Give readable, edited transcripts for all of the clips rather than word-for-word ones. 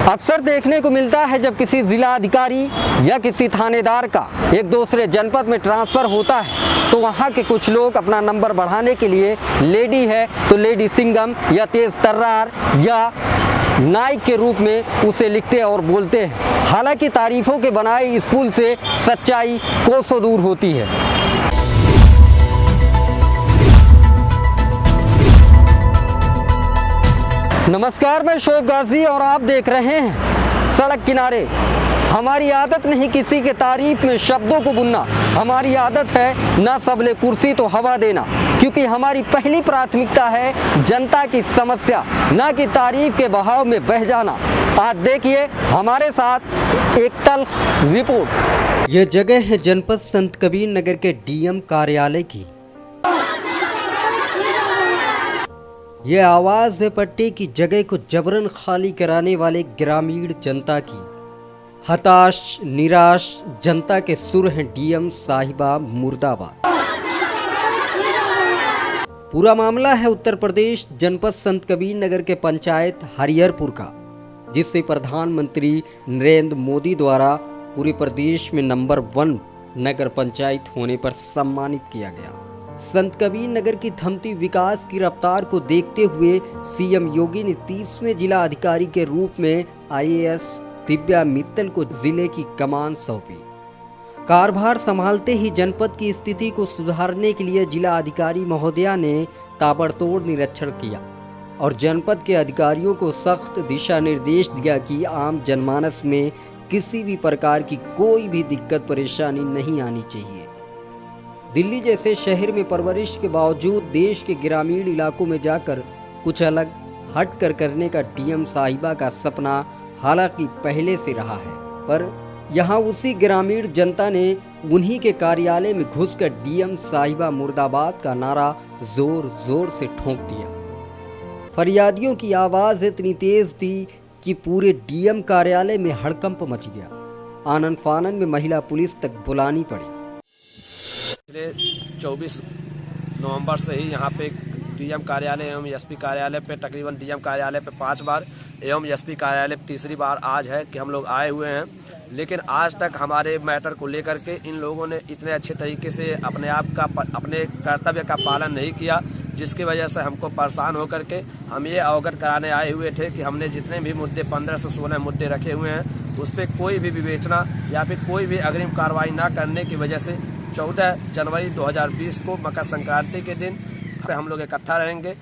अक्सर देखने को मिलता है जब किसी जिला अधिकारी या किसी थानेदार का एक दूसरे जनपद में ट्रांसफ़र होता है तो वहाँ के कुछ लोग अपना नंबर बढ़ाने के लिए लेडी है तो लेडी सिंघम या तेज तर्रार या नाइक के रूप में उसे लिखते और बोलते हैं। हालांकि तारीफों के बनाए स्कूल से सच्चाई कोसों दूर होती है। नमस्कार, मैं शोभ गाजी और आप देख रहे हैं सड़क किनारे। हमारी आदत नहीं किसी के तारीफ में शब्दों को बुनना, हमारी आदत है ना सबले कुर्सी तो हवा देना, क्योंकि हमारी पहली प्राथमिकता है जनता की समस्या, ना कि तारीफ के बहाव में बह जाना। आज देखिए हमारे साथ एक तल्ख रिपोर्ट। यह जगह है जनपद संत कबीर नगर के डीएम कार्यालय की। यह आवाज है पट्टी की जगह को जबरन खाली कराने वाले ग्रामीण जनता की। हताश निराश जनता के सुर हैं डीएम साहिबा मुर्दाबाद। पूरा मामला है उत्तर प्रदेश जनपद संत कबीर नगर के पंचायत हरिहरपुर का, जिससे प्रधानमंत्री नरेंद्र मोदी द्वारा पूरे प्रदेश में नंबर 1 नगर पंचायत होने पर सम्मानित किया गया। संत कबीर नगर की थमती विकास की रफ्तार को देखते हुए सीएम योगी ने 30वें जिला अधिकारी के रूप में आईएएस दिव्या मित्तल को जिले की कमान सौंपी। कारभार संभालते ही जनपद की स्थिति को सुधारने के लिए जिला अधिकारी महोदया ने ताबड़तोड़ निरीक्षण किया और जनपद के अधिकारियों को सख्त दिशा निर्देश दिया कि आम जनमानस में किसी भी प्रकार की कोई भी दिक्कत परेशानी नहीं आनी चाहिए। दिल्ली जैसे शहर में परवरिश के बावजूद देश के ग्रामीण इलाकों में जाकर कुछ अलग हट कर करने का डीएम साहिबा का सपना हालांकि पहले से रहा है, पर यहाँ उसी ग्रामीण जनता ने उन्हीं के कार्यालय में घुसकर डीएम साहिबा मुर्दाबाद का नारा जोर जोर से ठोंक दिया। फरियादियों की आवाज इतनी तेज थी कि पूरे डीएम कार्यालय में हड़कंप मच गया। आनन फानन में महिला पुलिस तक बुलानी पड़ी। पिछले 24 नवंबर से ही यहाँ पे डीएम कार्यालय एवं एसपी कार्यालय पे तकरीबन डीएम कार्यालय पे 5 बार एवं एसपी कार्यालय पे तीसरी बार आज है कि हम लोग आए हुए हैं, लेकिन आज तक हमारे मैटर को लेकर के इन लोगों ने इतने अच्छे तरीके से अपने कर्तव्य का पालन नहीं किया, जिसकी वजह से हमको परेशान होकर के हम ये अवगत कराने आए हुए थे कि हमने जितने भी मुद्दे 15 से 16 मुद्दे रखे हुए हैं उस पर कोई भी विवेचना या फिर कोई भी अग्रिम कार्रवाई ना करने की वजह से 14 जनवरी 2020 को मकर संक्रांति के दिन पे हम लोग इकट्ठा रहेंगे।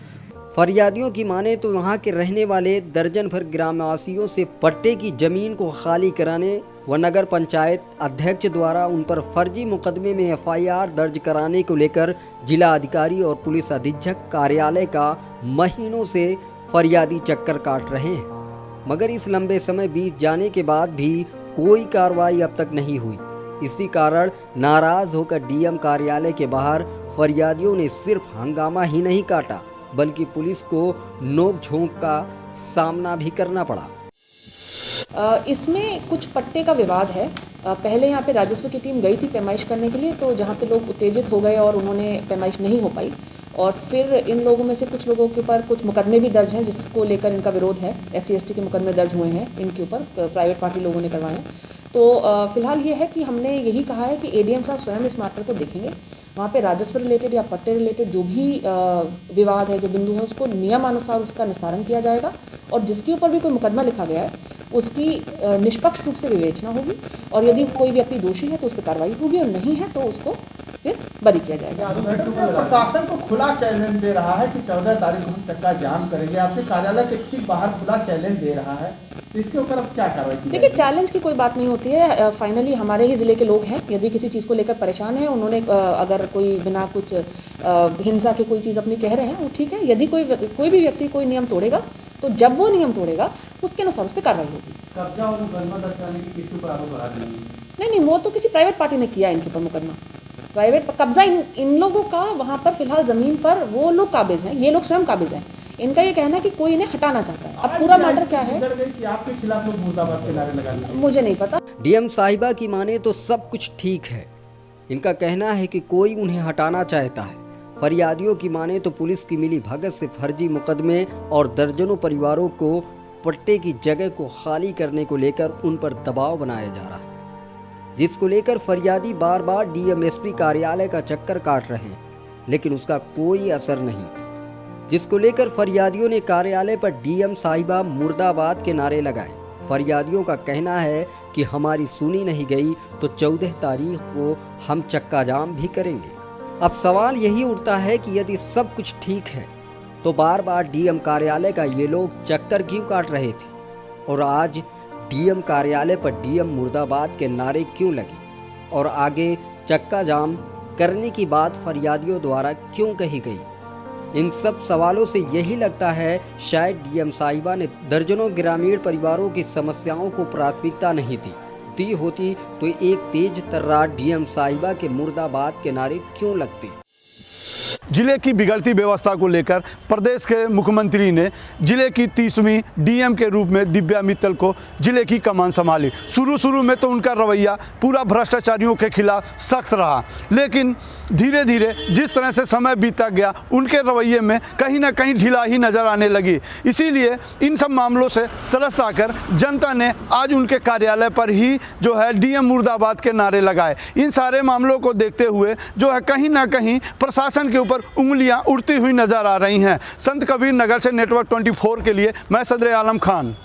फरियादियों की माने तो वहां के रहने वाले दर्जन भर ग्रामवासियों से पट्टे की जमीन को खाली कराने व नगर पंचायत अध्यक्ष द्वारा उन पर फर्जी मुकदमे में एफआईआर दर्ज कराने को लेकर जिला अधिकारी और पुलिस अधीक्षक कार्यालय का महीनों से फरियादी चक्कर काट रहे हैं, मगर इस लंबे समय बीत जाने के बाद भी कोई कार्रवाई अब तक नहीं हुई। इसी कारण नाराज होकर डीएम कार्यालय के बाहर फरियादियों ने सिर्फ हंगामा ही नहीं काटा बल्कि पुलिस को नोक-झोंक का सामना भी करना पड़ा। इसमें कुछ पट्टे का विवाद है। पहले यहाँ पे राजस्व की टीम गई थी पैमाइश करने के लिए, तो जहाँ पे लोग उत्तेजित हो गए और उन्होंने पैमाइश नहीं हो पाई, और फिर इन लोगों में से कुछ लोगों के ऊपर कुछ मुकदमे भी दर्ज हैं जिसको लेकर इनका विरोध है। SC/ST के मुकदमे दर्ज हुए हैं इनके ऊपर, प्राइवेट पार्टी लोगों ने करवाए हैं। तो फिलहाल ये है कि हमने यही कहा है कि ADM साहब स्वयं इस मैटर को देखेंगे। वहाँ पे राजस्व रिलेटेड या पट्टे रिलेटेड जो भी विवाद है, जो बिंदु है, उसको नियमानुसार उसका निस्तारण किया जाएगा और जिसके ऊपर भी कोई मुकदमा लिखा गया है उसकी निष्पक्ष रूप से विवेचना होगी और यदि कोई व्यक्ति दोषी है तो उस पर कार्रवाई होगी और नहीं है तो उसको फिर बरी किया जाएगा। प्रशासन को खुला चैलेंज दे रहा है कि 14 तारीख को चक्का जाम करेंगे, आपके कार्यालय के ठीक बाहर खुला चैलेंज दे रहा है, इसके ऊपर अब क्या कार्रवाई की? देखिए, चैलेंज की कोई बात नहीं होती है। फाइनली हमारे ही ज़िले के लोग हैं, यदि किसी चीज़ को लेकर परेशान है, उन्होंने अगर कोई बिना कुछ हिंसा के कोई चीज़ अपनी कह रहे हैं वो ठीक है। यदि कोई भी व्यक्ति कोई नियम तोड़ेगा तो जब वो नियम तोड़ेगा उसके अनुसार उस पर कार्रवाई होगी। कब्जा और मुकदमा दर्ज करने की किसके ऊपर आरोप लगा रहे हैं? नहीं, वो तो किसी प्राइवेट पार्टी ने किया इनके ऊपर मुकदमा। प्राइवेट कब्जा इन लोगों का वहाँ पर फिलहाल ज़मीन पर वो लोग काबिज हैं, ये लोग स्वयं काबिज हैं। इनका ये कहना है कि कोई इन्हें हटाना चाहता है। अब पूरा मैटर क्या है कि आपके खिलाफ लोग मुर्दाबाद के नारे लगा रहे हैं, मुझे नहीं पता। डीएम साहिबा की माने तो सब कुछ ठीक है। इनका कहना है कि कोई उन्हें हटाना चाहता है। फरियादियों की माने तो पुलिस की मिली भगत से फर्जी मुकदमे और दर्जनों परिवारों को पट्टे की जगह को खाली करने को लेकर उन पर दबाव बनाया जा रहा है, जिसको लेकर फरियादी बार बार डीएम एसपी कार्यालय का चक्कर काट रहे हैं, लेकिन उसका कोई असर नहीं, जिसको लेकर फरियादियों ने कार्यालय पर डीएम साहिबा मुर्दाबाद के नारे लगाए। फरियादियों का कहना है कि हमारी सुनी नहीं गई तो 14 तारीख को हम चक्का जाम भी करेंगे। अब सवाल यही उठता है कि यदि सब कुछ ठीक है तो बार बार डीएम कार्यालय का ये लोग चक्कर क्यों काट रहे थे, और आज डीएम कार्यालय पर डीएम मुर्दाबाद के नारे क्यों लगे, और आगे चक्का जाम करने की बात फरियादियों द्वारा क्यों कही गई। इन सब सवालों से यही लगता है शायद डीएम साहिबा ने दर्जनों ग्रामीण परिवारों की समस्याओं को प्राथमिकता नहीं दी होती तो एक तेज तर्रार डीएम साहिबा के मुर्दाबाद के नारे क्यों लगते। जिले की बिगड़ती व्यवस्था को लेकर प्रदेश के मुख्यमंत्री ने जिले की 30वीं डीएम के रूप में दिव्या मित्तल को जिले की कमान संभाली। शुरू में तो उनका रवैया पूरा भ्रष्टाचारियों के खिलाफ सख्त रहा, लेकिन धीरे धीरे जिस तरह से समय बीतता गया उनके रवैये में कहीं ना कहीं ढिलाई नज़र आने लगी। इसीलिए इन सब मामलों से तरस आकर जनता ने आज उनके कार्यालय पर ही जो है डीएम मुर्दाबाद के नारे लगाए। इन सारे मामलों को देखते हुए जो है कहीं ना कहीं प्रशासन के ऊपर उंगलियां उड़ती हुई नजर आ रही हैं। संत कबीर नगर से नेटवर्क 24 के लिए मैं सदर आलम खान।